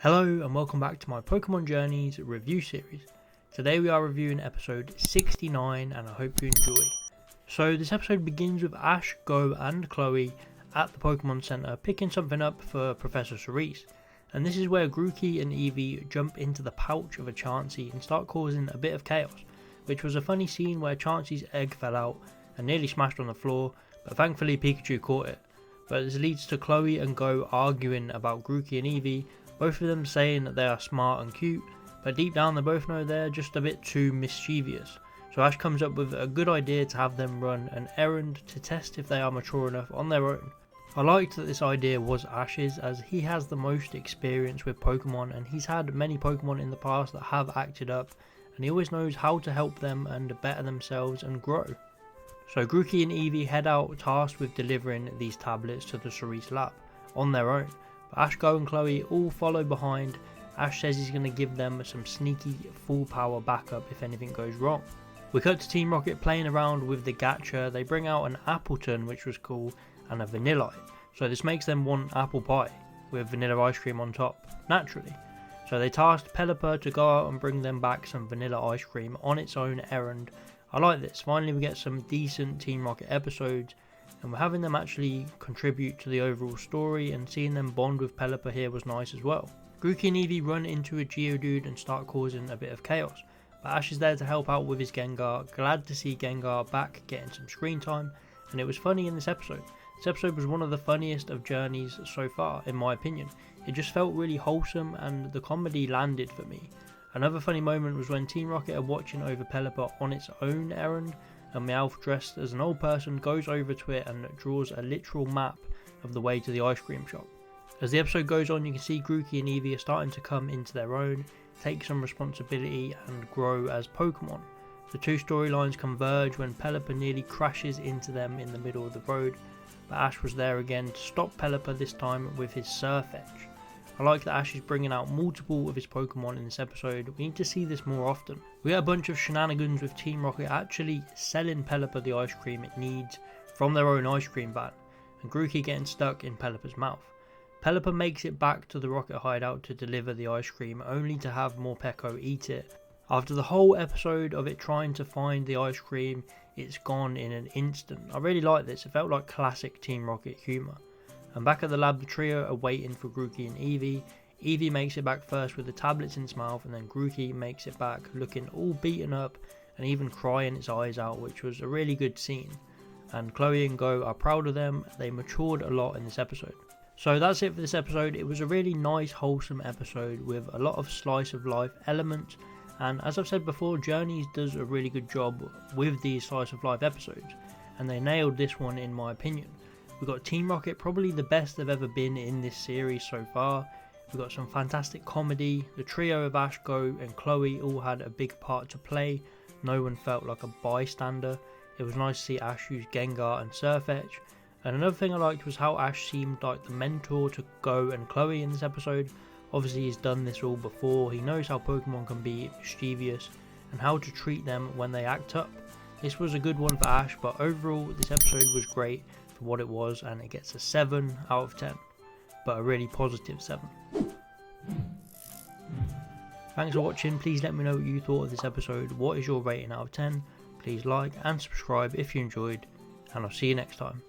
Hello and welcome back to my Pokemon Journeys review series. Today we are reviewing episode 69 and I hope you enjoy. So this episode begins with Ash, Go and Chloe at the Pokemon Center picking something up for Professor Cerise. And this is where Grookey and Eevee jump into the pouch of a Chansey and start causing a bit of chaos, which was a funny scene where Chansey's egg fell out and nearly smashed on the floor, but thankfully Pikachu caught it. But this leads to Chloe and Go arguing about Grookey and Eevee, both of them saying that they are smart and cute, but deep down they both know they're just a bit too mischievous. So Ash comes up with a good idea to have them run an errand to test if they are mature enough on their own. I liked that this idea was Ash's, as he has the most experience with Pokemon and he's had many Pokemon in the past that have acted up, and he always knows how to help them and better themselves and grow. So Grookey and Eevee head out tasked with delivering these tablets to the Cerise lab on their own. But Ash, Go and Chloe all follow behind. Ash says he's going to give them some sneaky full power backup if anything goes wrong. We cut to Team Rocket playing around with the gacha. They bring out an Appleton, which was cool, and a Vanilla. So this makes them want apple pie with vanilla ice cream on top, naturally. So they tasked Pelipper to go out and bring them back some vanilla ice cream on its own errand. I like this. Finally we get some decent Team Rocket episodes, and we're having them actually contribute to the overall story, and seeing them bond with Pelipper here was nice as well. Grookey and Eevee run into a Geodude and start causing a bit of chaos, but Ash is there to help out with his Gengar. Glad to see Gengar back getting some screen time, and it was funny in this episode. This episode was one of the funniest of Journeys so far, in my opinion. It just felt really wholesome and the comedy landed for me. Another funny moment was when Team Rocket are watching over Pelipper on its own errand, and Meowth, dressed as an old person, goes over to it and draws a literal map of the way to the ice cream shop. As the episode goes on, you can see Grookey and Eevee are starting to come into their own, take some responsibility and grow as Pokemon. The two storylines converge when Pelipper nearly crashes into them in the middle of the road, but Ash was there again to stop Pelipper, this time with his Surf Edge. I like that Ash is bringing out multiple of his Pokemon in this episode. We need to see this more often. We get a bunch of shenanigans with Team Rocket actually selling Pelipper the ice cream it needs from their own ice cream van, and Grookey getting stuck in Pelipper's mouth. Pelipper makes it back to the Rocket hideout to deliver the ice cream, only to have Morpeko eat it. After the whole episode of it trying to find the ice cream, it's gone in an instant. I really like this. It felt like classic Team Rocket humour. And back at the lab, the trio are waiting for Grookey and Eevee. Eevee makes it back first with the tablets in its mouth, and then Grookey makes it back looking all beaten up and even crying its eyes out, which was a really good scene. And Chloe and Go are proud of them. They matured a lot in this episode. So that's it for this episode. It was a really nice, wholesome episode with a lot of slice of life elements. And as I've said before, Journeys does a really good job with these slice of life episodes, and they nailed this one in my opinion. We've got Team Rocket, probably the best they've ever been in this series so far. We've got some fantastic comedy. The trio of Ash, Go and Chloe all had a big part to play. No one felt like a bystander. It was nice to see Ash use Gengar and Surf Edge. And another thing I liked was how Ash seemed like the mentor to Go and Chloe in this episode. Obviously he's done this all before. He knows how Pokemon can be mischievous and how to treat them when they act up. This was a good one for Ash, but overall this episode was great for what it was, and it gets a 7 out of 10, but a really positive 7. Thanks for watching. Please let me know what you thought of this episode. What is your rating out of 10? Please like and subscribe if you enjoyed, and I'll see you next time.